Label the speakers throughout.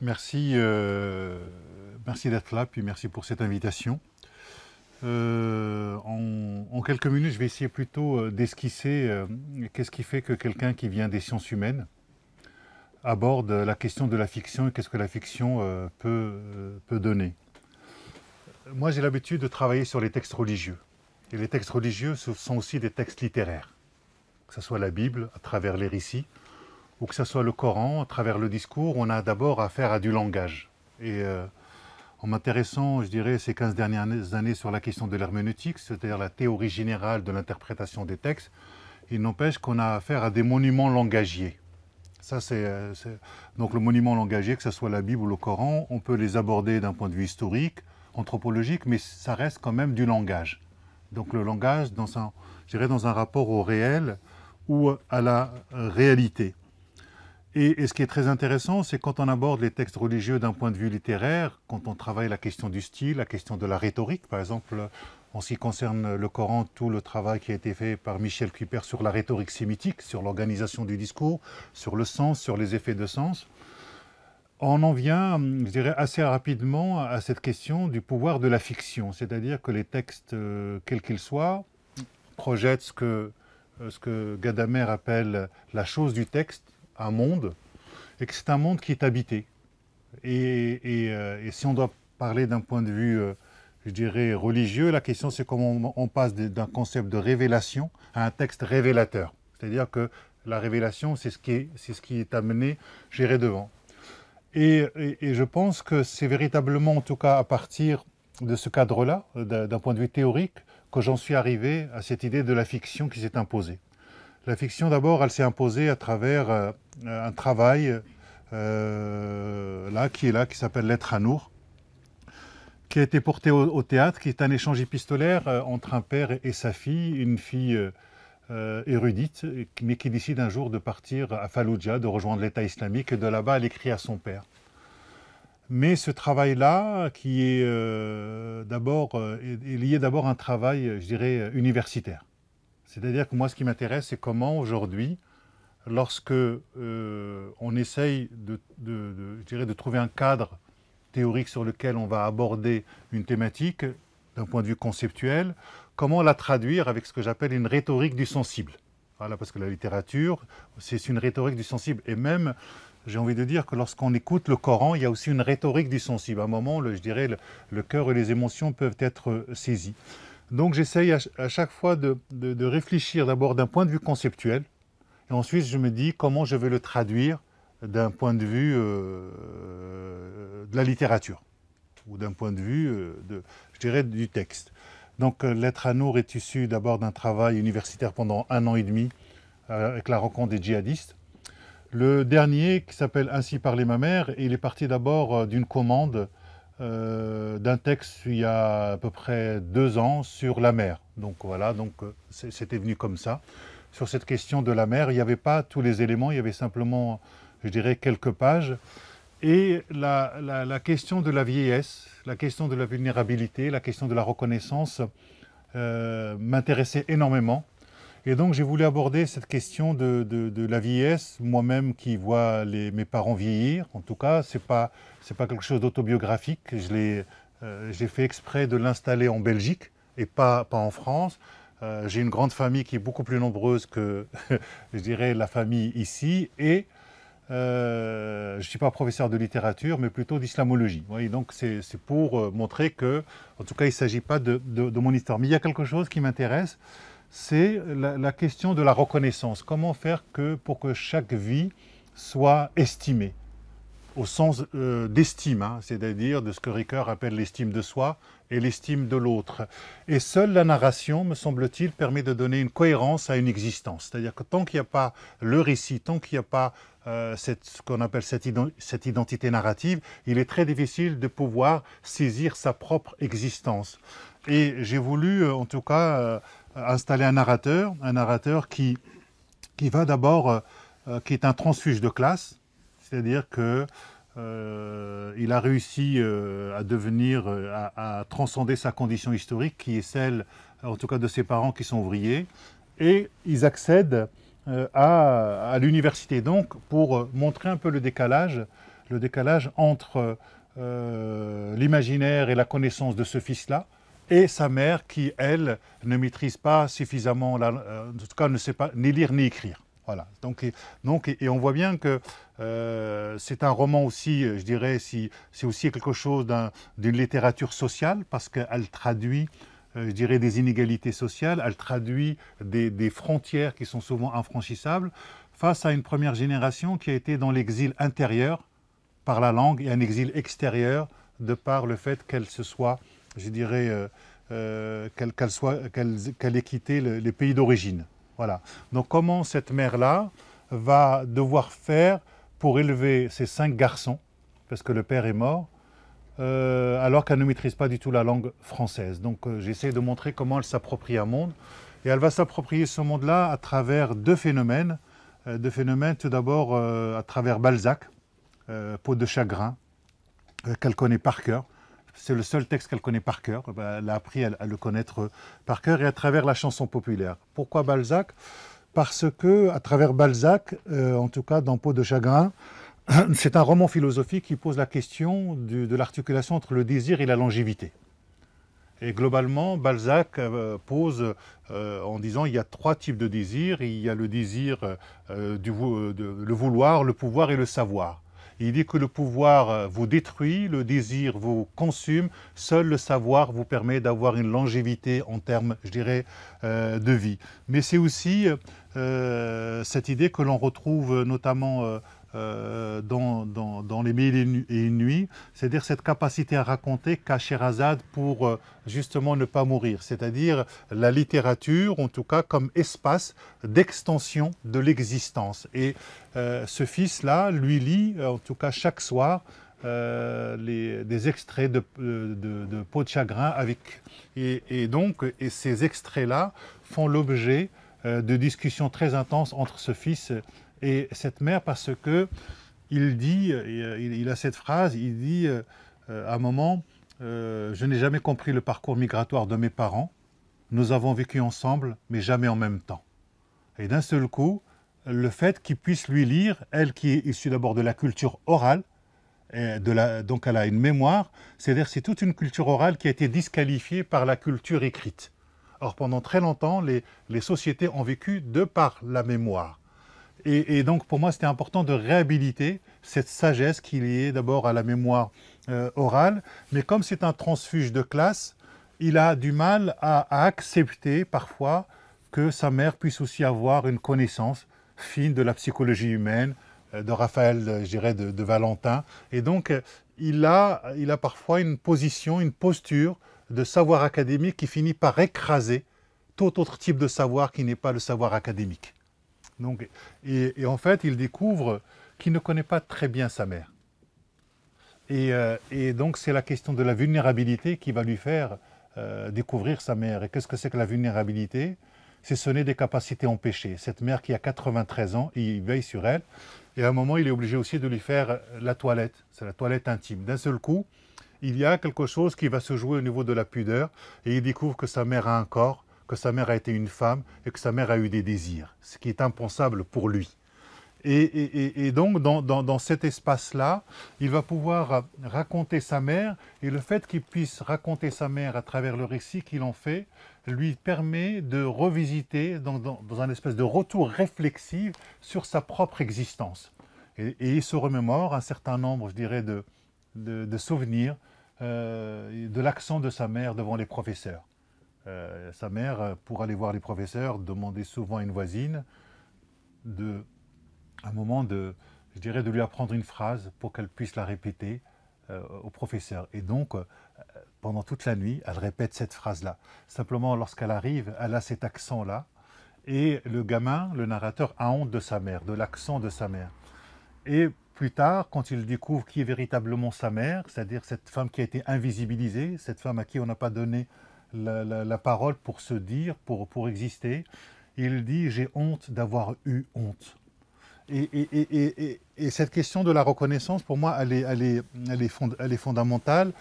Speaker 1: Merci, merci d'être là, puis merci pour cette invitation. En quelques minutes, je vais essayer plutôt d'esquisser qu'est-ce qui fait que quelqu'un qui vient des sciences humaines aborde la question de la fiction et qu'est-ce que la fiction peut donner. Moi, j'ai l'habitude de travailler sur les textes religieux. Et les textes religieux, ce sont aussi des textes littéraires, que ce soit la Bible, à travers les récits, ou que ce soit le Coran, à travers le discours, on a d'abord affaire à du langage. Et en m'intéressant, je dirais, ces 15 dernières années sur la question de l'herméneutique, c'est-à-dire la théorie générale de l'interprétation des textes, il n'empêche qu'on a affaire à des monuments langagiers. Ça, donc le monument langagier, que ce soit la Bible ou le Coran, on peut les aborder d'un point de vue historique, anthropologique, mais ça reste quand même du langage. Donc le langage, je dirais, dans un rapport au réel ou à la réalité. Et ce qui est très intéressant, c'est quand on aborde les textes religieux d'un point de vue littéraire, quand on travaille la question du style, la question de la rhétorique, par exemple, en ce qui concerne le Coran, tout le travail qui a été fait par Michel Kuiper sur la rhétorique sémitique, sur l'organisation du discours, sur le sens, sur les effets de sens, on en vient, je dirais, assez rapidement à cette question du pouvoir de la fiction, c'est-à-dire que les textes, quels qu'ils soient, projettent ce que Gadamer appelle la chose du texte, un monde, et que c'est un monde qui est habité. Et si on doit parler d'un point de vue, je dirais, religieux, la question c'est comment on passe d'un concept de révélation à un texte révélateur. C'est-à-dire que la révélation, c'est ce qui est amené, j'irai devant. Et je pense que c'est véritablement, en tout cas à partir de ce cadre-là, d'un point de vue théorique, que j'en suis arrivé à cette idée de la fiction qui s'est imposée. La fiction, d'abord, elle s'est imposée à travers un travail qui s'appelle Lettre à Nour, qui a été porté au théâtre, qui est un échange épistolaire entre un père et sa fille, une fille érudite, mais qui décide un jour de partir à Fallujah, de rejoindre l'État islamique, et de là-bas, elle écrit à son père. Mais ce travail-là, qui est est lié d'abord à un travail, je dirais, universitaire. C'est-à-dire que moi, ce qui m'intéresse, c'est comment aujourd'hui, lorsque on essaye je dirais, de trouver un cadre théorique sur lequel on va aborder une thématique d'un point de vue conceptuel, comment la traduire avec ce que j'appelle une rhétorique du sensible. Voilà, parce que la littérature, c'est une rhétorique du sensible. Et même, j'ai envie de dire que lorsqu'on écoute le Coran, il y a aussi une rhétorique du sensible. À un moment, je dirais, le cœur et les émotions peuvent être saisis. Donc j'essaye à chaque fois de réfléchir d'abord d'un point de vue conceptuel, et ensuite je me dis comment je vais le traduire d'un point de vue de la littérature, ou d'un point de vue, je dirais, du texte. Donc Lettre à Nour est issue d'abord d'un travail universitaire pendant 1 an et demi, avec la rencontre des djihadistes. Le dernier, qui s'appelle Ainsi parlait ma mère, il est parti d'abord d'une commande d'un texte il y a à peu près 2 ans sur la mer. Donc voilà, c'était venu comme ça. Sur cette question de la mer, il n'y avait pas tous les éléments, il y avait simplement, je dirais, quelques pages. Et la question de la vieillesse, la question de la vulnérabilité, la question de la reconnaissance m'intéressait énormément. Et donc j'ai voulu aborder cette question de la vieillesse, moi-même qui vois mes parents vieillir. En tout cas, c'est pas quelque chose d'autobiographique. J'ai fait exprès de l'installer en Belgique et pas en France. J'ai une grande famille qui est beaucoup plus nombreuse que, je dirais, la famille ici. Et je ne suis pas professeur de littérature, mais plutôt d'islamologie. Oui, donc c'est pour montrer que, en tout cas, il ne s'agit pas de mon histoire. Mais il y a quelque chose qui m'intéresse, c'est la question de la reconnaissance. Comment faire pour que chaque vie soit estimée, au sens d'estime, hein, c'est-à-dire de ce que Ricoeur appelle l'estime de soi et l'estime de l'autre. Et seule la narration, me semble-t-il, permet de donner une cohérence à une existence. C'est-à-dire que tant qu'il n'y a pas le récit, tant qu'il n'y a pas ce qu'on appelle cette identité narrative, il est très difficile de pouvoir saisir sa propre existence. Et j'ai voulu, en tout cas, installer un narrateur qui va d'abord, qui est un transfuge de classe, c'est-à-dire que il a réussi à devenir, à transcender sa condition historique, qui est celle, en tout cas, de ses parents qui sont ouvriers, et ils accèdent à l'université. Donc, pour montrer un peu le décalage, le décalage entre l'imaginaire et la connaissance de ce fils-là, et sa mère qui, elle, ne maîtrise pas suffisamment, en tout cas ne sait pas ni lire ni écrire. Voilà. Et on voit bien que c'est un roman aussi, je dirais, c'est aussi quelque chose d'une littérature sociale, parce qu'elle traduit, je dirais, des inégalités sociales, elle traduit des frontières qui sont souvent infranchissables, face à une première génération qui a été dans l'exil intérieur par la langue et un exil extérieur de par le fait qu'elle se soit, je dirais, qu'elle ait quitté les pays d'origine. Voilà. Donc comment cette mère-là va devoir faire pour élever ses 5 garçons, parce que le père est mort, alors qu'elle ne maîtrise pas du tout la langue française. Donc j'essaie de montrer comment elle s'approprie un monde. Et elle va s'approprier ce monde-là à travers deux phénomènes. Tout d'abord à travers Balzac, Peau de chagrin, qu'elle connaît par cœur. C'est le seul texte qu'elle connaît par cœur. Elle a appris à le connaître par cœur, et à travers la chanson populaire. Pourquoi Balzac? Parce que, à travers Balzac, en tout cas dans Peau de chagrin, c'est un roman philosophique qui pose la question de l'articulation entre le désir et la longévité. Et globalement, Balzac pose en disant il y a 3 types de désirs. Il y a le désir, le vouloir, le pouvoir et le savoir. Il dit que le pouvoir vous détruit, le désir vous consume, seul le savoir vous permet d'avoir une longévité en termes, je dirais, de vie. Mais c'est aussi cette idée que l'on retrouve notamment dans Les Mille et une nuits, c'est-à-dire cette capacité à raconter qu'a Sherazade pour justement ne pas mourir, c'est-à-dire la littérature, en tout cas, comme espace d'extension de l'existence. Et ce fils-là, lui lit, en tout cas chaque soir, des extraits de Peau de chagrin et ces extraits-là font l'objet de discussions très intenses entre ce fils et cette mère, parce que il a cette phrase, il dit à un moment, je n'ai jamais compris le parcours migratoire de mes parents, nous avons vécu ensemble, mais jamais en même temps. Et d'un seul coup, le fait qu'il puisse lui lire, elle qui est issue d'abord de la culture orale, donc elle a une mémoire, c'est-à-dire c'est toute une culture orale qui a été disqualifiée par la culture écrite. Or, pendant très longtemps, les sociétés ont vécu de par la mémoire. Et donc, pour moi, c'était important de réhabiliter cette sagesse qui est liée d'abord à la mémoire orale. Mais comme c'est un transfuge de classe, il a du mal à accepter parfois que sa mère puisse aussi avoir une connaissance fine de la psychologie humaine, de Raphaël, je dirais, de Valentin. Et donc, il a parfois une position, une posture de savoir académique qui finit par écraser tout autre type de savoir qui n'est pas le savoir académique. Donc, et en fait, il découvre qu'il ne connaît pas très bien sa mère. Et donc, c'est la question de la vulnérabilité qui va lui faire découvrir sa mère. Et qu'est-ce que c'est que la vulnérabilité? C'est ce n'est des capacités empêchées. Cette mère qui a 93 ans, il veille sur elle. Et à un moment, il est obligé aussi de lui faire la toilette. C'est la toilette intime. D'un seul coup, il y a quelque chose qui va se jouer au niveau de la pudeur. Et il découvre que sa mère a un corps, que sa mère a été une femme et que sa mère a eu des désirs, ce qui est impensable pour lui. Et donc, dans cet espace-là, il va pouvoir raconter sa mère, et le fait qu'il puisse raconter sa mère à travers le récit qu'il en fait, lui permet de revisiter dans un espèce de retour réflexif sur sa propre existence. Et il se remémore un certain nombre, je dirais, de souvenirs de l'accent de sa mère devant les professeurs. Sa mère, pour aller voir les professeurs, demandait souvent à une voisine un moment je dirais, de lui apprendre une phrase pour qu'elle puisse la répéter au professeur. Et donc, pendant toute la nuit, elle répète cette phrase-là. Simplement, lorsqu'elle arrive, elle a cet accent-là. Et le gamin, le narrateur, a honte de sa mère, de l'accent de sa mère. Et plus tard, quand il découvre qui est véritablement sa mère, c'est-à-dire cette femme qui a été invisibilisée, cette femme à qui on n'a pas donné la parole pour se dire, pour exister, il dit « j'ai honte d'avoir eu honte ». Et cette question de la reconnaissance, pour moi, elle est fondamentale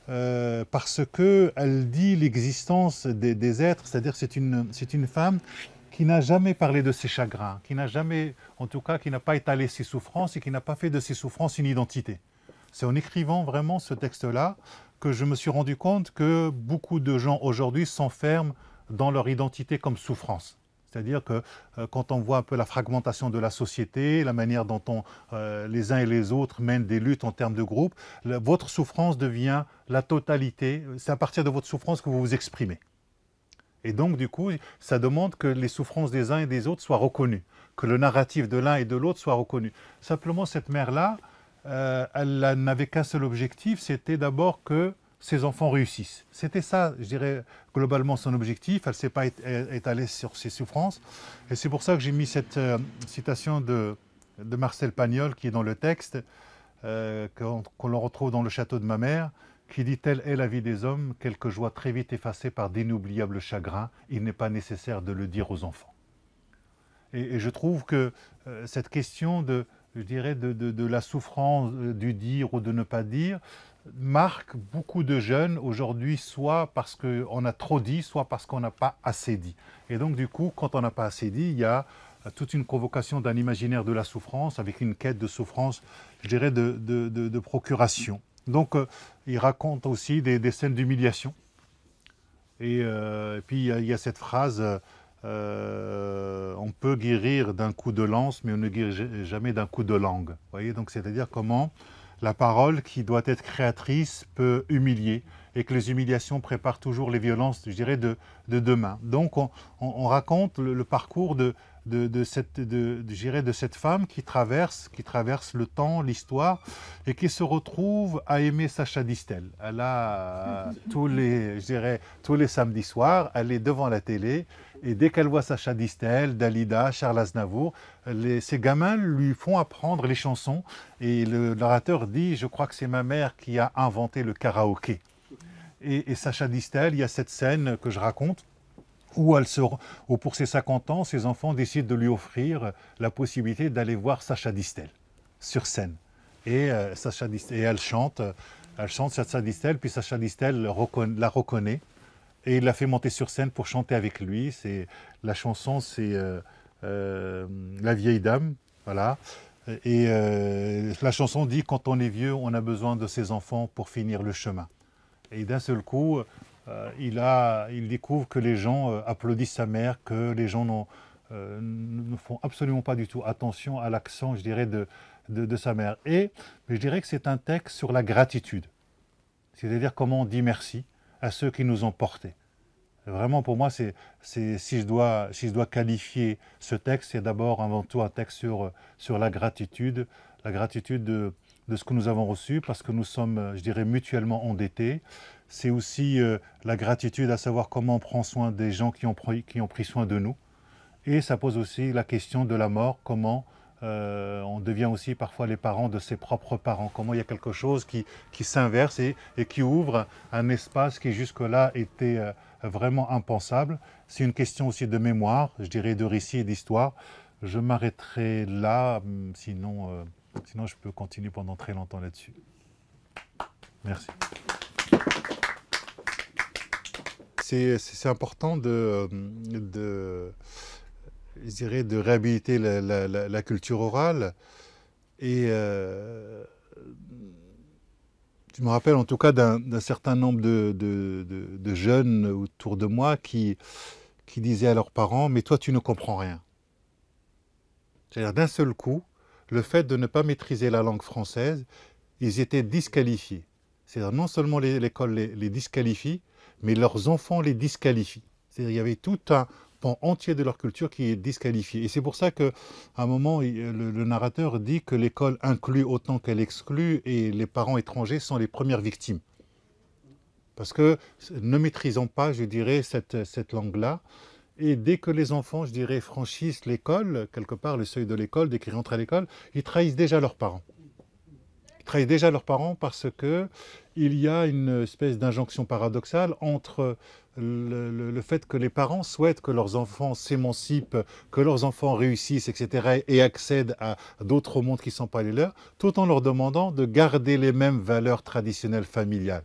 Speaker 1: parce qu'elle dit l'existence des êtres, c'est-à-dire c'est une femme qui n'a jamais parlé de ses chagrins, qui n'a jamais, en tout cas, qui n'a pas étalé ses souffrances et qui n'a pas fait de ses souffrances une identité. C'est en écrivant vraiment ce texte-là que je me suis rendu compte que beaucoup de gens aujourd'hui s'enferment dans leur identité comme souffrance. C'est-à-dire que quand on voit un peu la fragmentation de la société, la manière dont les uns et les autres mènent des luttes en termes de groupe, votre souffrance devient la totalité. C'est à partir de votre souffrance que vous vous exprimez. Et donc, du coup, ça demande que les souffrances des uns et des autres soient reconnues, que le narratif de l'un et de l'autre soit reconnu. Simplement, cette mère-là, elle n'avait qu'un seul objectif, c'était d'abord que ses enfants réussissent. C'était ça, je dirais, globalement son objectif. Elle ne s'est pas étalée sur ses souffrances. Et c'est pour ça que j'ai mis cette citation de Marcel Pagnol qui est dans le texte, qu'on le retrouve dans Le Château de ma mère, qui dit « Telle est la vie des hommes, quelques joies très vite effacées par d'inoubliables chagrins, il n'est pas nécessaire de le dire aux enfants. » Et je trouve que cette question je dirais, de la souffrance du dire ou de ne pas dire, marque beaucoup de jeunes aujourd'hui, soit parce qu'on a trop dit, soit parce qu'on n'a pas assez dit. Et donc du coup, quand on n'a pas assez dit, il y a toute une convocation d'un imaginaire de la souffrance, avec une quête de souffrance, je dirais, de procuration. Donc il raconte aussi des scènes d'humiliation. Et puis il y a cette phrase, on peut guérir d'un coup de lance, mais on ne guérit jamais d'un coup de langue. Vous voyez, donc c'est-à-dire comment la parole, qui doit être créatrice, peut humilier, et que les humiliations préparent toujours les violences, je dirais, de demain. Donc on raconte le parcours de cette femme qui traverse le temps, l'histoire, et qui se retrouve à aimer Sacha Distel. Elle a tous les samedis soirs, elle est devant la télé, et dès qu'elle voit Sacha Distel, Dalida, Charles Aznavour, ces gamins lui font apprendre les chansons, et le narrateur dit « Je crois que c'est ma mère qui a inventé le karaoké ». Et Sacha Distel, il y a cette scène que je raconte, où pour ses 50 ans, ses enfants décident de lui offrir la possibilité d'aller voir Sacha Distel sur scène. Et elle chante Sacha Distel, puis Sacha Distel la reconnaît et il la fait monter sur scène pour chanter avec lui. La chanson, c'est La vieille dame, voilà. Et la chanson dit « Quand on est vieux, on a besoin de ses enfants pour finir le chemin ». Et d'un seul coup, il découvre que les gens applaudissent sa mère, que les gens ne font absolument pas du tout attention à l'accent, je dirais, de sa mère. Et je dirais que c'est un texte sur la gratitude. C'est-à-dire comment on dit merci à ceux qui nous ont portés. Vraiment, pour moi, si je dois qualifier ce texte, c'est d'abord, avant tout, un texte sur la gratitude de ce que nous avons reçu, parce que nous sommes, je dirais, mutuellement endettés. C'est aussi la gratitude à savoir comment on prend soin des gens qui ont pris soin de nous. Et ça pose aussi la question de la mort, comment on devient aussi parfois les parents de ses propres parents, comment il y a quelque chose qui s'inverse et qui ouvre un espace qui jusque-là était vraiment impensable. C'est une question aussi de mémoire, je dirais, de récit et d'histoire. Je m'arrêterai là, sinon je peux continuer pendant très longtemps là-dessus. Merci. C'est important je dirais, de réhabiliter la culture orale. Et je me rappelle en tout cas d'un certain nombre de jeunes autour de moi qui disaient à leurs parents « Mais toi, tu ne comprends rien ». C'est-à-dire, d'un seul coup, le fait de ne pas maîtriser la langue française, ils étaient disqualifiés. C'est-à-dire, non seulement l'école les disqualifie, mais leurs enfants les disqualifient. C'est-à-dire, il y avait tout un pan entier de leur culture qui est disqualifié. Et c'est pour ça qu'à un moment, le narrateur dit que l'école inclut autant qu'elle exclut, et les parents étrangers sont les premières victimes. Parce que, ne maîtrisant pas, je dirais, cette langue-là, et dès que les enfants, je dirais, franchissent l'école, quelque part le seuil de l'école, dès qu'ils rentrent à l'école, ils trahissent déjà leurs parents. Ils trahissent déjà leurs parents parce qu'il y a une espèce d'injonction paradoxale entre le fait que les parents souhaitent que leurs enfants s'émancipent, que leurs enfants réussissent, etc., et accèdent à d'autres mondes qui ne sont pas les leurs, tout en leur demandant de garder les mêmes valeurs traditionnelles familiales.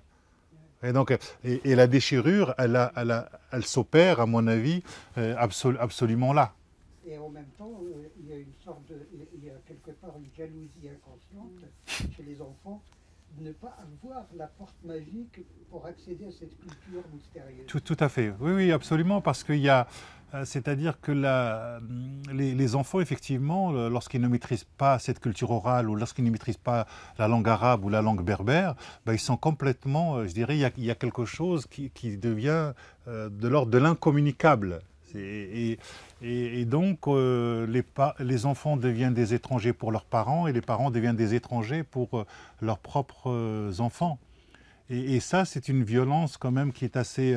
Speaker 1: Et donc, et la déchirure, elle s'opère, à mon avis, absolument là.
Speaker 2: Et en même temps, il y a une sorte de, il y a quelque part une jalousie inconsciente chez les enfants de ne pas avoir la porte magique pour accéder à cette culture mystérieuse.
Speaker 1: Tout à fait, oui, oui, absolument, parce qu'il y a, c'est-à-dire que les enfants, effectivement, lorsqu'ils ne maîtrisent pas cette culture orale ou lorsqu'ils ne maîtrisent pas la langue arabe ou la langue berbère, ben, ils sont complètement, je dirais, il y a quelque chose qui devient de l'ordre de l'incommunicable. Et donc, les enfants deviennent des étrangers pour leurs parents et les parents deviennent des étrangers pour leurs propres enfants. Et ça, c'est une violence quand même qui est assez,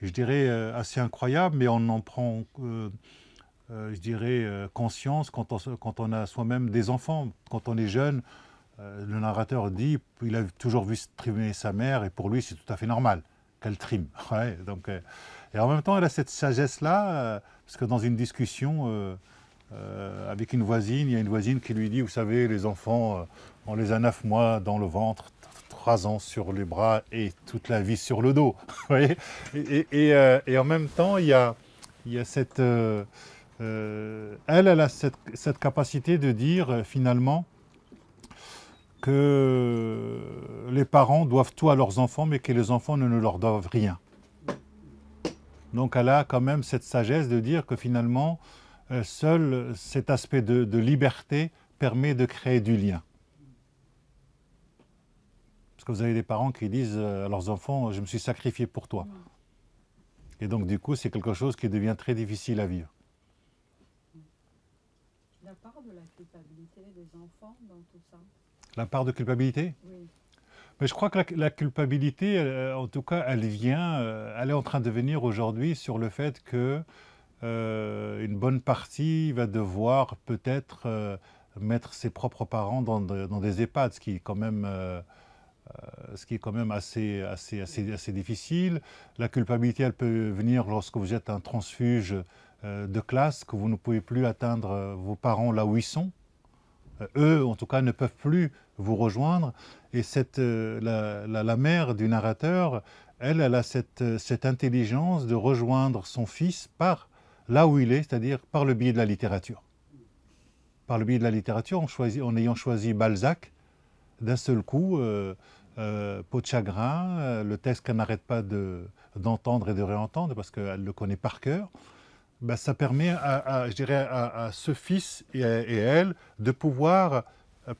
Speaker 1: je dirais, assez incroyable, mais on en prend, je dirais, conscience quand on a soi-même des enfants. Quand on est jeune, le narrateur dit il a toujours vu trimer sa mère et pour lui, c'est tout à fait normal qu'elle trime. Ouais, donc, et en même temps, elle a cette sagesse-là, parce que dans une discussion avec une voisine, il y a une voisine qui lui dit, vous savez, les enfants, on les a 9 mois dans le ventre, 3 ans sur les bras et toute la vie sur le dos. Vous voyez, et en même temps, il y a cette... elle a cette capacité de dire, finalement, que les parents doivent tout à leurs enfants, mais que les enfants ne leur doivent rien. Donc elle a quand même cette sagesse de dire que finalement, seul cet aspect de liberté permet de créer du lien. Parce que vous avez des parents qui disent à leurs enfants « je me suis sacrifié pour toi ». Et donc du coup, c'est quelque chose qui devient très difficile à vivre.
Speaker 3: La part de la culpabilité des enfants dans tout ça.
Speaker 1: La part de culpabilité?
Speaker 3: Oui.
Speaker 1: Mais je crois que la culpabilité, en tout cas, elle est en train de venir aujourd'hui sur le fait que une bonne partie va devoir peut-être mettre ses propres parents dans des EHPAD, ce qui est quand même assez difficile. La culpabilité, elle peut venir lorsque vous êtes un transfuge de classe, que vous ne pouvez plus atteindre vos parents là où ils sont. Eux, en tout cas, ne peuvent plus vous rejoindre. Et la mère du narrateur, elle a cette intelligence de rejoindre son fils par là où il est, c'est-à-dire par le biais de la littérature. Par le biais de la littérature, en ayant choisi Balzac, d'un seul coup, Peau de chagrin, le texte qu'elle n'arrête pas d'entendre et de réentendre, parce qu'elle le connaît par cœur, ben, ça permet je dirais à ce fils et elle de pouvoir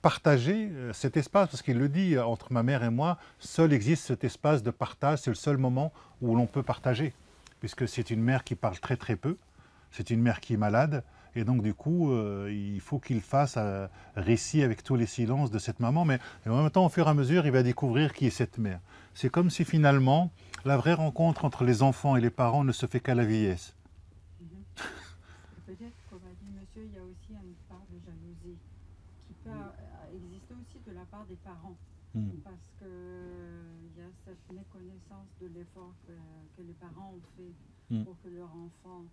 Speaker 1: partager cet espace, parce qu'il le dit, entre ma mère et moi, seul existe cet espace de partage, c'est le seul moment où l'on peut partager, puisque c'est une mère qui parle très très peu, c'est une mère qui est malade, et donc du coup, il faut qu'il fasse un récit avec tous les silences de cette maman, mais en même temps, au fur et à mesure, il va découvrir qui est cette mère. C'est comme si finalement, la vraie rencontre entre les enfants et les parents ne se fait qu'à la vieillesse.
Speaker 3: Peut-être, comme a dit monsieur, il y a aussi une part de jalousie qui peut exister aussi de la part des parents. Parce qu'il y a cette méconnaissance de l'effort que les parents ont fait pour que leur enfant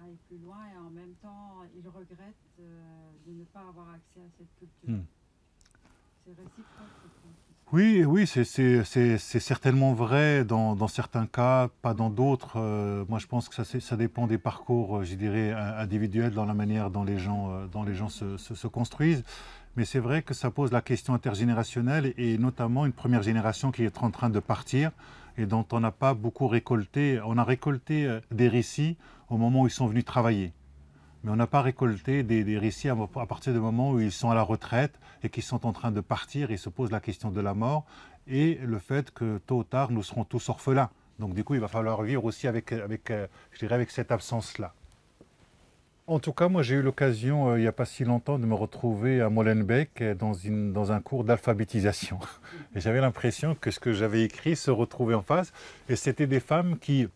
Speaker 3: aille plus loin et en même temps, ils regrettent de ne pas avoir accès à cette culture. C'est réciproque, je pense.
Speaker 1: Oui, oui, c'est certainement vrai dans certains cas, pas dans d'autres. Moi, je pense que ça dépend des parcours, je dirais, individuels dans la manière dont les gens se construisent. Mais c'est vrai que ça pose la question intergénérationnelle et notamment une première génération qui est en train de partir et dont on n'a pas beaucoup récolté. On a récolté des récits au moment où ils sont venus travailler. Mais on n'a pas récolté des récits à partir du moment où ils sont à la retraite et qu'ils sont en train de partir et se posent la question de la mort et le fait que tôt ou tard nous serons tous orphelins. Donc du coup il va falloir vivre aussi avec cette absence-là. En tout cas, moi j'ai eu l'occasion il n'y a pas si longtemps de me retrouver à Molenbeek dans un cours d'alphabétisation. Et j'avais l'impression que ce que j'avais écrit se retrouvait en face. Et c'était des femmes qui...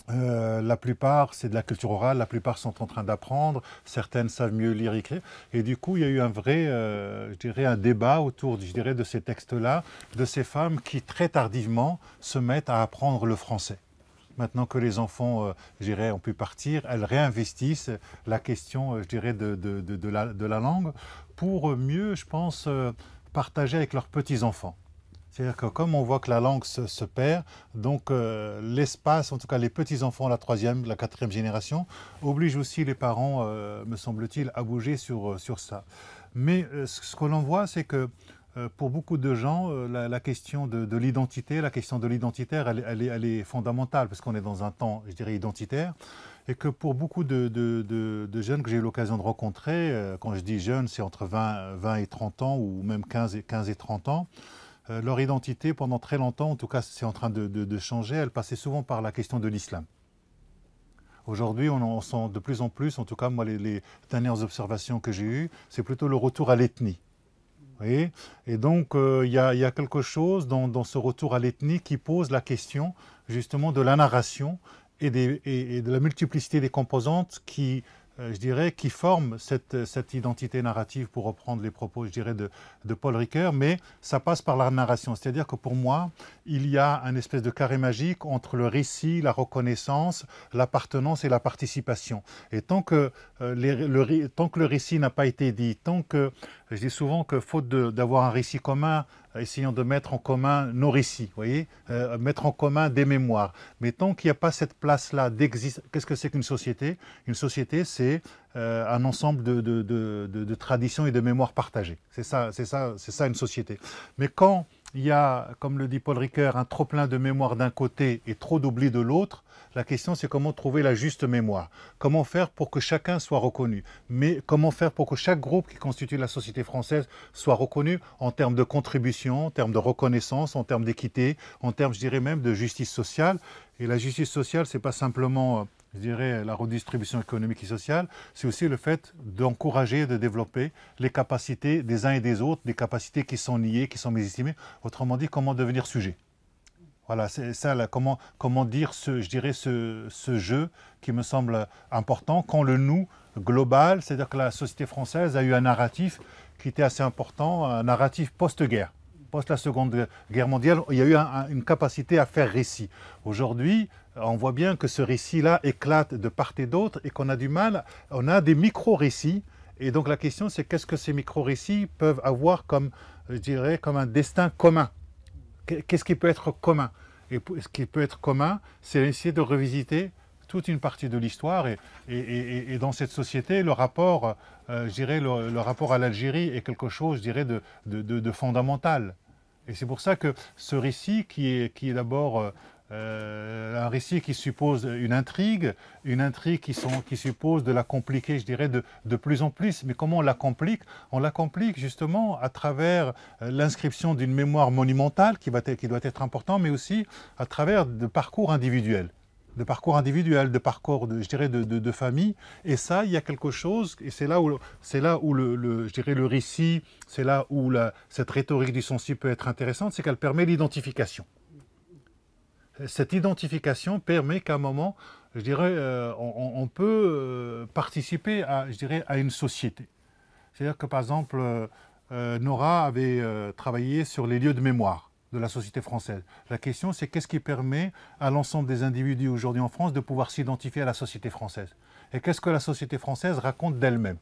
Speaker 1: la plupart, c'est de la culture orale, la plupart sont en train d'apprendre, certaines savent mieux lire et écrire. Et du coup, il y a eu un vrai, je dirais, un débat autour, je dirais, de ces textes-là, de ces femmes qui, très tardivement, se mettent à apprendre le français. Maintenant que les enfants, je dirais, ont pu partir, elles réinvestissent la question, je dirais, de la langue pour mieux, je pense, partager avec leurs petits-enfants. C'est-à-dire que comme on voit que la langue se perd, donc l'espace, en tout cas les petits-enfants, la 3e, la 4e génération, oblige aussi les parents, me semble-t-il, à bouger sur ça. Mais ce que l'on voit, c'est que pour beaucoup de gens, la question de l'identité, la question de l'identitaire, elle est fondamentale, parce qu'on est dans un temps, je dirais, identitaire, et que pour beaucoup de jeunes que j'ai eu l'occasion de rencontrer, quand je dis jeunes, c'est entre 20 et 30 ans, ou même 15 et 30 ans, leur identité, pendant très longtemps, en tout cas c'est en train de changer, elle passait souvent par la question de l'islam. Aujourd'hui, on sent de plus en plus, en tout cas moi les dernières observations que j'ai eues, c'est plutôt le retour à l'ethnie. Et donc il y a quelque chose dans ce retour à l'ethnie qui pose la question justement de la narration et de la multiplicité des composantes qui, je dirais, qui forment cette identité narrative, pour reprendre les propos, je dirais, de Paul Ricoeur, mais ça passe par la narration. C'est-à-dire que pour moi, il y a un espèce de carré magique entre le récit, la reconnaissance, l'appartenance et la participation. Et tant que le récit n'a pas été dit, tant que, je dis souvent que faute d'avoir un récit commun, essayons de mettre en commun nos récits, voyez, mettre en commun des mémoires. Mais tant qu'il n'y a pas cette place-là d'existence, qu'est-ce que c'est qu'une société? Une société, c'est un ensemble de traditions et de mémoires partagées. C'est ça une société. Mais quand il y a, comme le dit Paul Ricoeur, un trop-plein de mémoire d'un côté et trop d'oubli de l'autre, la question c'est comment trouver la juste mémoire. Comment faire pour que chacun soit reconnu. Mais comment faire pour que chaque groupe qui constitue la société française soit reconnu en termes de contribution, en termes de reconnaissance, en termes d'équité, en termes, je dirais même, de justice sociale. Et la justice sociale, c'est pas simplement, je dirais, la redistribution économique et sociale, c'est aussi le fait d'encourager, de développer les capacités des uns et des autres, des capacités qui sont niées, qui sont mésestimées. Autrement dit, comment devenir sujet. Voilà, c'est ça, là, comment dire, je dirais, ce jeu qui me semble important, quand le nous global, c'est-à-dire que la société française a eu un narratif qui était assez important, un narratif post-guerre. Post la Seconde Guerre mondiale, il y a eu une capacité à faire récit. Aujourd'hui, on voit bien que ce récit-là éclate de part et d'autre et qu'on a du mal, on a des micro-récits. Et donc la question, c'est qu'est-ce que ces micro-récits peuvent avoir comme, je dirais, comme un destin commun. Qu'est-ce qui peut être commun? Et ce qui peut être commun, c'est essayer de revisiter toute une partie de l'histoire. Et dans cette société, le rapport, je dirais, le rapport à l'Algérie est quelque chose, je dirais, de fondamental. Et c'est pour ça que ce récit, qui est d'abord un récit qui suppose une intrigue qui suppose de la compliquer, je dirais, de plus en plus. Mais comment on la complique? On la complique justement à travers l'inscription d'une mémoire monumentale qui doit être important, mais aussi à travers de parcours individuels. De parcours, je dirais, de famille. Et ça, il y a quelque chose, et c'est là où je dirais, le récit, c'est là où cette rhétorique du Sancy peut être intéressante, c'est qu'elle permet l'identification. Cette identification permet qu'à un moment, je dirais, on peut participer je dirais, à une société. C'est-à-dire que, par exemple, Nora avait travaillé sur les lieux de mémoire de la société française. La question, c'est qu'est-ce qui permet à l'ensemble des individus aujourd'hui en France de pouvoir s'identifier à la société française? Et qu'est-ce que la société française raconte d'elle-même?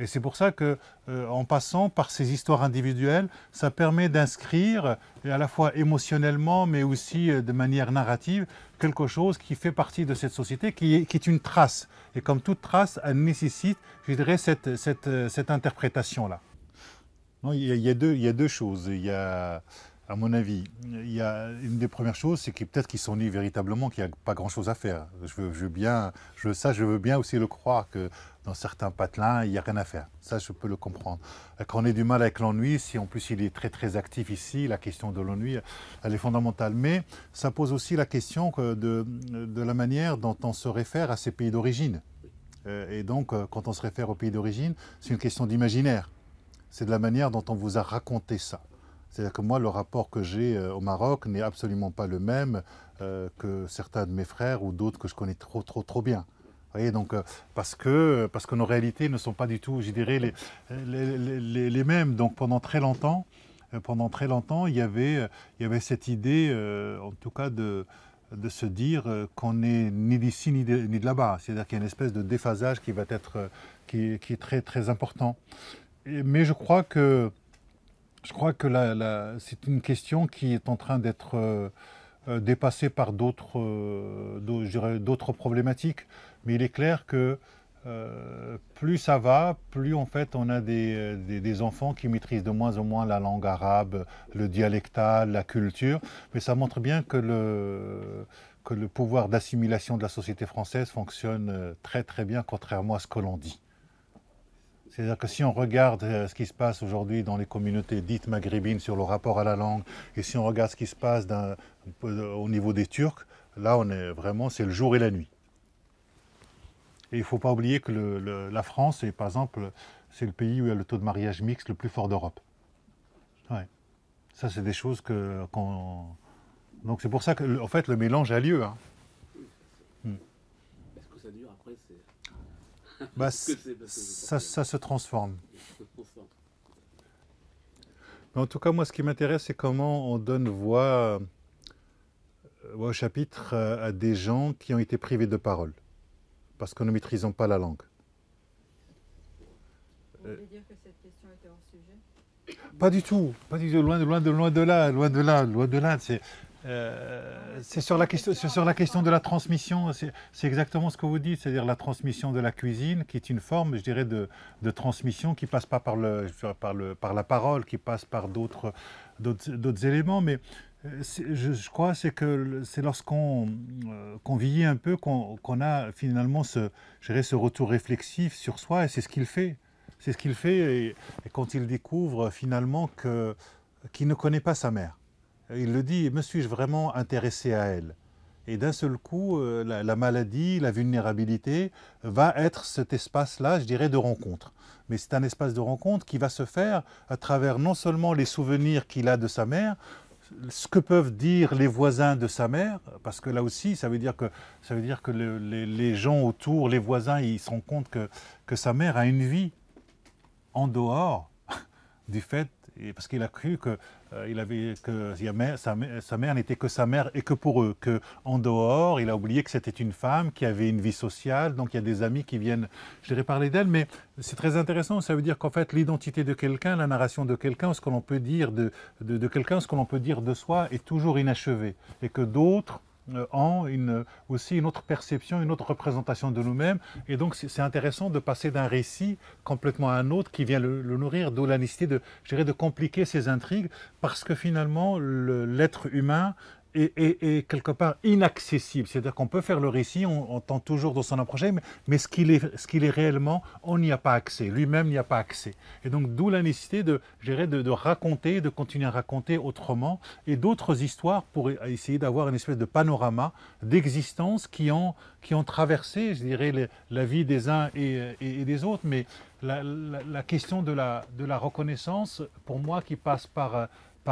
Speaker 1: Et c'est pour ça que, en passant par ces histoires individuelles, ça permet d'inscrire, à la fois émotionnellement, mais aussi de manière narrative, quelque chose qui fait partie de cette société, qui est une trace. Et comme toute trace, elle nécessite, je dirais, cette interprétation-là. Il y a deux choses. Il y a, à mon avis, il y a une des premières choses, c'est peut-être qu'ils sont nés véritablement, qu'il n'y a pas grand-chose à faire. Je veux bien aussi le croire que dans certains patelins, il n'y a rien à faire. Ça, je peux le comprendre. Quand on a du mal avec l'ennui, si en plus il est très très actif ici, la question de l'ennui, elle est fondamentale. Mais ça pose aussi la question de la manière dont on se réfère à ces pays d'origine. Et donc, quand on se réfère aux pays d'origine, c'est une question d'imaginaire. C'est de la manière dont on vous a raconté ça. C'est-à-dire que moi, le rapport que j'ai au Maroc n'est absolument pas le même que certains de mes frères ou d'autres que je connais trop bien. Vous voyez, donc, parce que nos réalités ne sont pas du tout, je dirais, les mêmes. Donc pendant très longtemps, il y avait cette idée, en tout cas, de se dire qu'on n'est ni d'ici ni de là-bas. C'est-à-dire qu'il y a une espèce de déphasage qui est très très important. Mais je crois que Je crois que c'est une question qui est en train d'être dépassée par d'autres problématiques. Mais il est clair que plus ça va, plus en fait on a des enfants qui maîtrisent de moins en moins la langue arabe, le dialectal, la culture. Mais ça montre bien que le pouvoir d'assimilation de la société française fonctionne très très bien, contrairement à ce que l'on dit. C'est-à-dire que si on regarde ce qui se passe aujourd'hui dans les communautés dites maghrébines sur le rapport à la langue, et si on regarde ce qui se passe au niveau des Turcs, là on est vraiment, c'est le jour et la nuit. Et il ne faut pas oublier que la France, par exemple, c'est le pays où il y a le taux de mariage mixte le plus fort d'Europe. Ouais. Ça, c'est des choses donc c'est pour ça que, en fait, le mélange a lieu. Hein.
Speaker 4: Est-ce que ça dure après
Speaker 1: bah, ça se transforme. Mais en tout cas, moi, ce qui m'intéresse, c'est comment on donne voix au chapitre à des gens qui ont été privés de parole, parce que nous ne maîtrisons pas la langue.
Speaker 3: Vous voulez dire que cette question était hors sujet?
Speaker 1: Pas du tout, loin de là. C'est sur la question de la transmission. C'est exactement ce que vous dites, c'est-à-dire la transmission de la cuisine, qui est une forme, je dirais, de transmission qui passe pas par la parole, qui passe par d'autres éléments. Mais je crois que c'est lorsqu'on vieillit un peu qu'on a finalement ce retour réflexif sur soi, et c'est ce qu'il fait. C'est ce qu'il fait, et quand il découvre finalement qu'il ne connaît pas sa mère. Il le dit, me suis-je vraiment intéressé à elle? Et d'un seul coup, la maladie, la vulnérabilité va être cet espace-là, je dirais, de rencontre. Mais c'est un espace de rencontre qui va se faire à travers non seulement les souvenirs qu'il a de sa mère, ce que peuvent dire les voisins de sa mère, parce que là aussi, ça veut dire que les gens autour, les voisins, ils se rendent compte que sa mère a une vie en dehors du fait, parce qu'il a cru que sa mère n'était que sa mère et que pour eux, qu'en dehors, il a oublié que c'était une femme qui avait une vie sociale, donc il y a des amis qui viennent, je dirais, parler d'elle, mais c'est très intéressant, ça veut dire qu'en fait l'identité de quelqu'un, la narration de quelqu'un, ce que l'on peut dire de quelqu'un, ce que l'on peut dire de soi est toujours inachevé, et que d'autres ont aussi une autre perception, une autre représentation de nous-mêmes. Et donc c'est intéressant de passer d'un récit complètement à un autre qui vient le nourrir, d'où la nécessité de compliquer ces intrigues, parce que finalement l'être humain est quelque part inaccessible. C'est-à-dire qu'on peut faire le récit, on tente toujours de s'en approcher, mais ce qu'il est réellement, on n'y a pas accès. Lui-même n'y a pas accès. Et donc d'où la nécessité de raconter, de continuer à raconter autrement, et d'autres histoires pour essayer d'avoir une espèce de panorama d'existence qui ont traversé, je dirais, la vie des uns et des autres. Mais la question de la reconnaissance, pour moi, qui passe par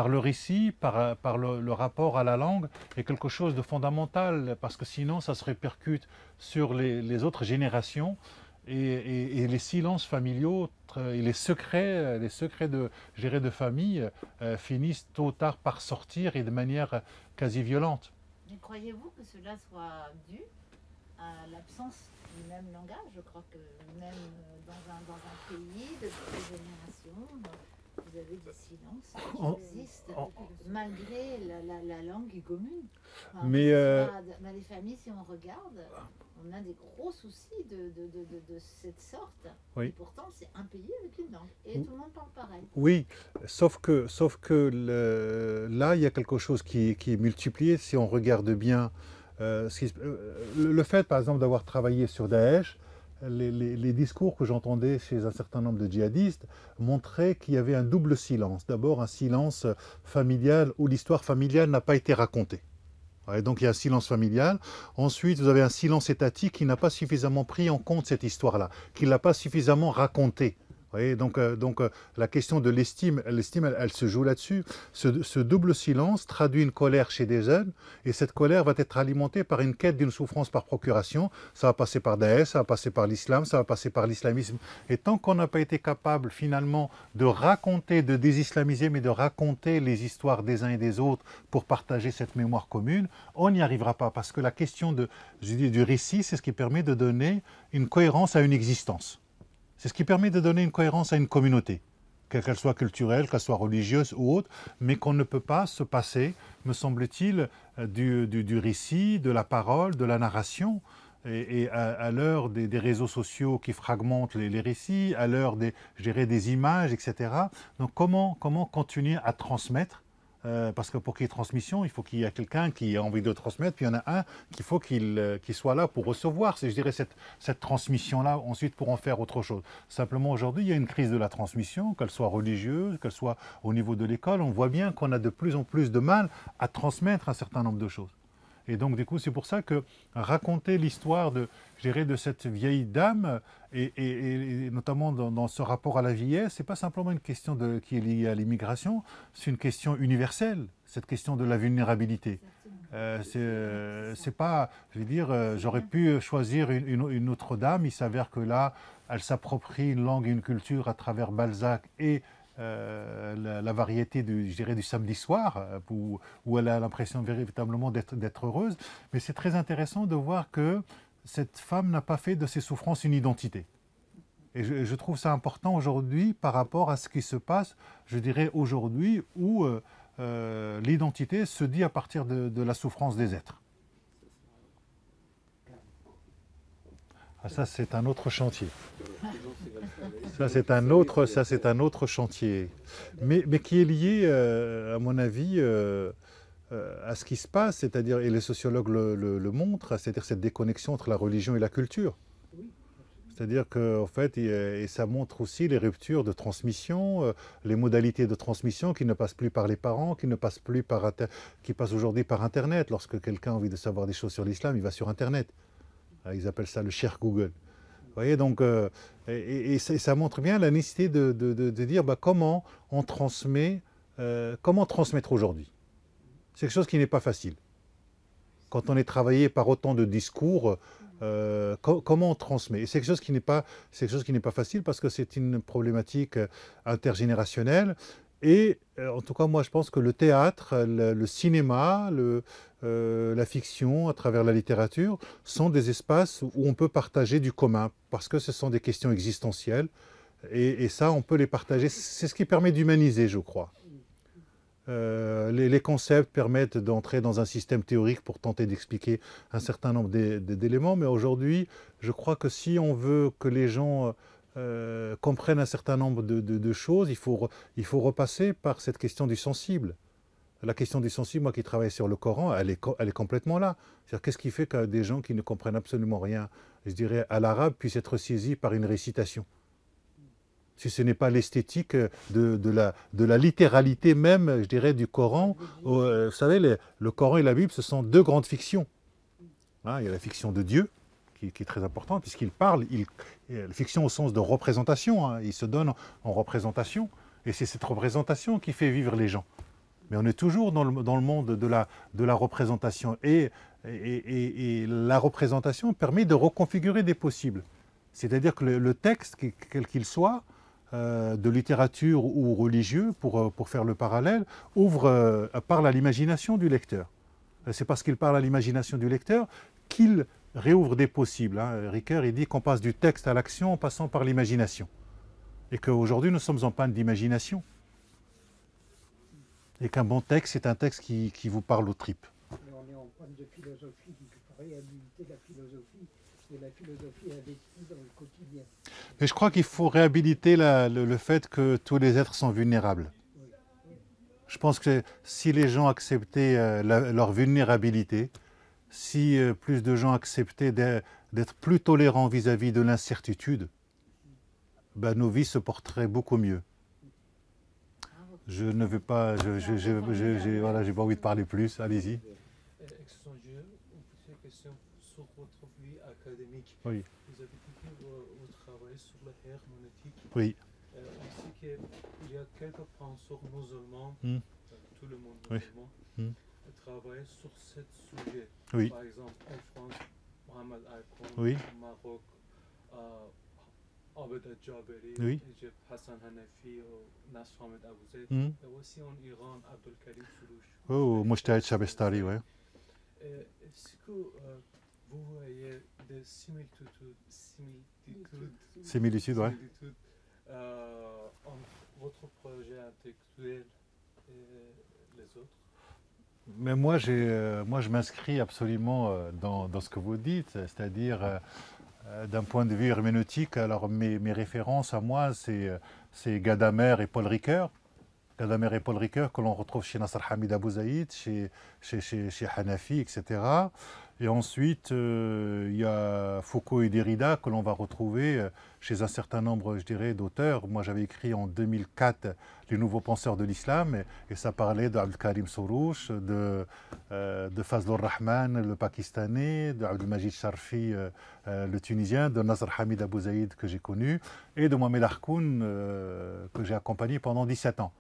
Speaker 1: le récit, par le rapport à la langue, est quelque chose de fondamental, parce que sinon ça se répercute sur les autres générations, et les silences familiaux et les secrets de famille finissent tôt ou tard par sortir, et de manière quasi violente.
Speaker 5: Mais croyez-vous que cela soit dû à l'absence du même langage? Je crois que même dans un pays de toutes les générations, vous avez des silences qui existent malgré la langue commune. Enfin,
Speaker 1: mais
Speaker 5: dans les familles, si on regarde, on a des gros soucis de cette sorte.
Speaker 1: Oui.
Speaker 5: Et pourtant, c'est un pays avec une langue. Et tout le monde parle pareil.
Speaker 1: Oui, sauf que là, il y a quelque chose qui est multiplié. Si on regarde bien, le fait, par exemple, d'avoir travaillé sur Daesh, les discours que j'entendais chez un certain nombre de djihadistes montraient qu'il y avait un double silence. D'abord, un silence familial où l'histoire familiale n'a pas été racontée. Ouais, donc il y a un silence familial. Ensuite, vous avez un silence étatique qui n'a pas suffisamment pris en compte cette histoire-là, qui ne l'a pas suffisamment racontée. Voyez, donc la question de l'estime, elle se joue là-dessus. Ce double silence traduit une colère chez des jeunes, et cette colère va être alimentée par une quête d'une souffrance par procuration. Ça va passer par Daesh, ça va passer par l'islam, ça va passer par l'islamisme. Et tant qu'on n'a pas été capable finalement de raconter, de désislamiser, mais de raconter les histoires des uns et des autres pour partager cette mémoire commune, on n'y arrivera pas. Parce que la question du récit, c'est ce qui permet de donner une cohérence à une existence. C'est ce qui permet de donner une cohérence à une communauté. qu'elle soit culturelle, qu'elle soit religieuse ou autre, mais qu'on ne peut pas se passer, me semble-t-il, du récit, de la parole, de la narration. Et à l'heure des réseaux sociaux qui fragmentent les récits, à l'heure des images, etc. Donc comment continuer à transmettre parce que pour qu'il y ait transmission, il faut qu'il y ait quelqu'un qui a envie de transmettre, puis il y en a un qu'il faut qu'il soit là pour recevoir, c'est, je dirais, cette transmission-là, ensuite pour en faire autre chose. Simplement, aujourd'hui, il y a une crise de la transmission, qu'elle soit religieuse, qu'elle soit au niveau de l'école. On voit bien qu'on a de plus en plus de mal à transmettre un certain nombre de choses. Et donc, du coup, c'est pour ça que raconter l'histoire de cette vieille dame, et notamment dans ce rapport à la vieillesse, ce n'est pas simplement une question qui est liée à l'immigration, c'est une question universelle, cette question de la vulnérabilité. C'est pas, je veux dire, j'aurais pu choisir une autre dame, il s'avère que là, elle s'approprie une langue et une culture à travers Balzac et la variété du samedi soir, où elle a l'impression véritablement d'être heureuse. Mais c'est très intéressant de voir que cette femme n'a pas fait de ses souffrances une identité. Et je trouve ça important aujourd'hui par rapport à ce qui se passe, je dirais aujourd'hui, où l'identité se dit à partir de la souffrance des êtres. Ah, ça, c'est un autre chantier. Ça, c'est un autre chantier. Mais qui est lié, à mon avis, à ce qui se passe, c'est-à-dire, et les sociologues le montrent, c'est-à-dire cette déconnexion entre la religion et la culture. C'est-à-dire qu'en fait, et ça montre aussi les ruptures de transmission, les modalités de transmission qui ne passent plus par les parents, qui passent aujourd'hui par Internet. Lorsque quelqu'un a envie de savoir des choses sur l'islam, il va sur Internet. Ils appellent ça le cher Google. Vous voyez, donc, et ça montre bien la nécessité de dire comment on transmet, comment transmettre aujourd'hui. C'est quelque chose qui n'est pas facile. Quand on est travaillé par autant de discours, comment on transmet? Et c'est quelque chose qui n'est pas facile parce que c'est une problématique intergénérationnelle. Et en tout cas, moi, je pense que le théâtre, le cinéma, la fiction, à travers la littérature, sont des espaces où on peut partager du commun, parce que ce sont des questions existentielles. Et ça, on peut les partager. C'est ce qui permet d'humaniser, je crois. Les concepts permettent d'entrer dans un système théorique pour tenter d'expliquer un certain nombre d'éléments. Mais aujourd'hui, je crois que si on veut que les gens comprennent un certain nombre de choses, il faut repasser par cette question du sensible. La question du sensible, moi qui travaille sur le Coran, elle est complètement là. C'est-à-dire, qu'est-ce qui fait que des gens qui ne comprennent absolument rien, je dirais, à l'arabe, puissent être saisis par une récitation? Si ce n'est pas l'esthétique de la littéralité même, je dirais, du Coran. Vous savez, le Coran et la Bible, ce sont deux grandes fictions. Hein, il y a la fiction de Dieu, qui est très importante, puisqu'il parle, fiction au sens de représentation, hein, il se donne en représentation, et c'est cette représentation qui fait vivre les gens. Mais on est toujours dans le monde de la représentation, et la représentation permet de reconfigurer des possibles. C'est-à-dire que le texte, quel qu'il soit, de littérature ou religieux, pour faire le parallèle, parle à l'imagination du lecteur. C'est parce qu'il parle à l'imagination du lecteur qu'il réouvre des possibles. Hein. Ricoeur, il dit qu'on passe du texte à l'action en passant par l'imagination. Et qu'aujourd'hui, nous sommes en panne d'imagination. Et qu'un bon texte, c'est un texte qui vous parle aux tripes.
Speaker 2: Mais on est en panne de philosophie, il faut réhabiliter la philosophie, et la philosophie investie dans le quotidien.
Speaker 1: Mais je crois qu'il faut réhabiliter le fait que tous les êtres sont vulnérables. Je pense que si les gens acceptaient leur vulnérabilité, si plus de gens acceptaient d'être plus tolérants vis-à-vis de l'incertitude, ben, nos vies se porteraient beaucoup mieux. Je ne veux pas, voilà, j'ai pas envie de parler plus, allez-y.
Speaker 4: Excellent, j'ai une petite question sur votre vie académique.
Speaker 1: Oui.
Speaker 4: Vous avez dit que vous travaillez sur la herméneutique.
Speaker 1: Oui.
Speaker 4: On sait qu'il y a quelques penseurs musulmans, tout le monde
Speaker 1: Oui.
Speaker 4: musulman, travaillent sur ce sujet.
Speaker 1: Oui.
Speaker 4: Par exemple, en France, Mohamed Akoun,
Speaker 1: Oui.
Speaker 4: au Maroc, Abed al-Jaberi,
Speaker 1: Oui.
Speaker 4: Égypte, Hassan Hanafi, Nasr Ahmed Abou Zaid, et aussi en Iran, Abdul Karim Soroush.
Speaker 1: Oh, Mujtahid Shabestari, oui.
Speaker 4: Est-ce que vous voyez des similitudes
Speaker 1: Similitudes, oui.
Speaker 4: entre votre projet intellectuel et les autres?
Speaker 1: Mais moi, je m'inscris absolument dans ce que vous dites, c'est-à-dire d'un point de vue herméneutique. Alors mes références à moi, c'est Gadamer et Paul Ricoeur. Gadamer et Paul Ricoeur que l'on retrouve chez Nasr Hamid Abou Zaïd, chez Hanafi, etc. Et ensuite, il y a Foucault et Derrida que l'on va retrouver chez un certain nombre, je dirais, d'auteurs. Moi, j'avais écrit en 2004 Les Nouveaux Penseurs de l'Islam, et ça parlait d'Abdel Karim Sorouch, de Fazlur Rahman, le Pakistanais, d'Abdel Majid Sharfi, le Tunisien, de Nasr Hamid Abou Zaïd que j'ai connu, et de Mohamed Harkoun que j'ai accompagné pendant 17 ans.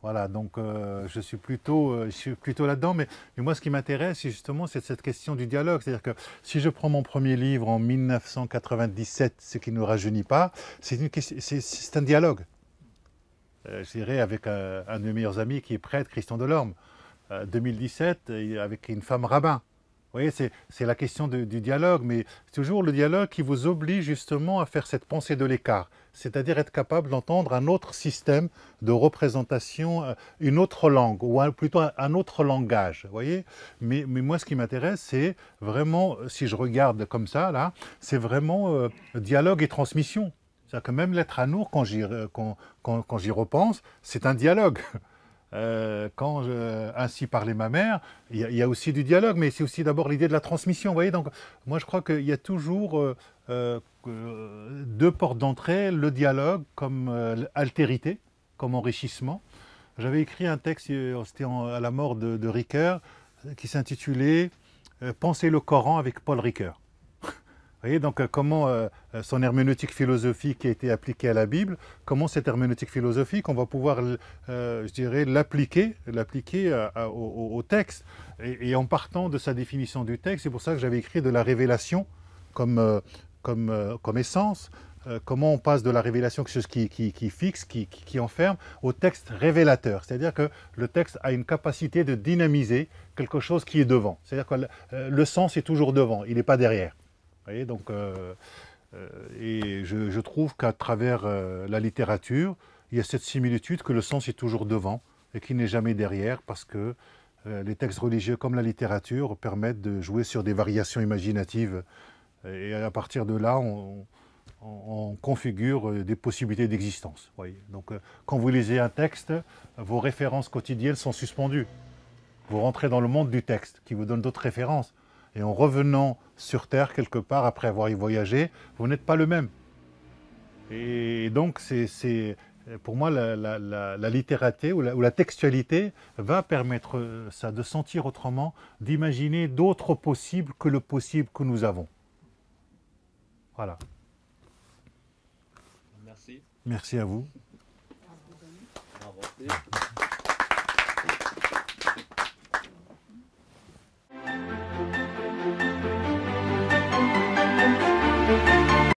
Speaker 1: Voilà, donc je suis plutôt là-dedans, mais moi ce qui m'intéresse justement c'est cette question du dialogue, c'est-à-dire que si je prends mon premier livre en 1997, ce qui ne rajeunit pas, c'est un dialogue, je dirais avec un de mes meilleurs amis qui est prêtre, Christian Delorme, 2017 avec une femme rabbin. Vous voyez, c'est la question du dialogue, mais c'est toujours le dialogue qui vous oblige justement à faire cette pensée de l'écart, c'est-à-dire être capable d'entendre un autre système de représentation, une autre langue, ou plutôt un autre langage, vous voyez. Mais moi, ce qui m'intéresse, c'est vraiment, si je regarde comme ça, là, c'est vraiment dialogue et transmission. C'est-à-dire que même l'être à Nour, quand j'y repense, c'est un dialogue. Ainsi parlait ma mère, il y a aussi du dialogue, mais c'est aussi d'abord l'idée de la transmission. Vous voyez, donc moi je crois qu'il y a toujours deux portes d'entrée, le dialogue comme altérité, comme enrichissement. J'avais écrit un texte, c'était à la mort de Ricoeur, qui s'intitulait Penser le Coran avec Paul Ricoeur. Vous voyez, donc comment son herméneutique philosophique a été appliquée à la Bible, comment cette herméneutique philosophique, on va pouvoir, je dirais, l'appliquer au texte. Et en partant de sa définition du texte, c'est pour ça que j'avais écrit de la révélation comme essence, comment on passe de la révélation, quelque chose qui fixe, qui enferme, au texte révélateur. C'est-à-dire que le texte a une capacité de dynamiser quelque chose qui est devant. C'est-à-dire que le sens est toujours devant, il n'est pas derrière. Vous voyez, donc, et je trouve qu'à travers la littérature, il y a cette similitude que le sens est toujours devant et qu'il n'est jamais derrière, parce que les textes religieux comme la littérature permettent de jouer sur des variations imaginatives, et à partir de là, on configure des possibilités d'existence. Donc quand vous lisez un texte, vos références quotidiennes sont suspendues. Vous rentrez dans le monde du texte qui vous donne d'autres références. Et en revenant sur Terre, quelque part, après avoir y voyagé, vous n'êtes pas le même. Et donc, pour moi, la littérature ou la textualité va permettre ça, de sentir autrement, d'imaginer d'autres possibles que le possible que nous avons. Voilà.
Speaker 6: Merci.
Speaker 1: Merci à vous.
Speaker 6: Bravo.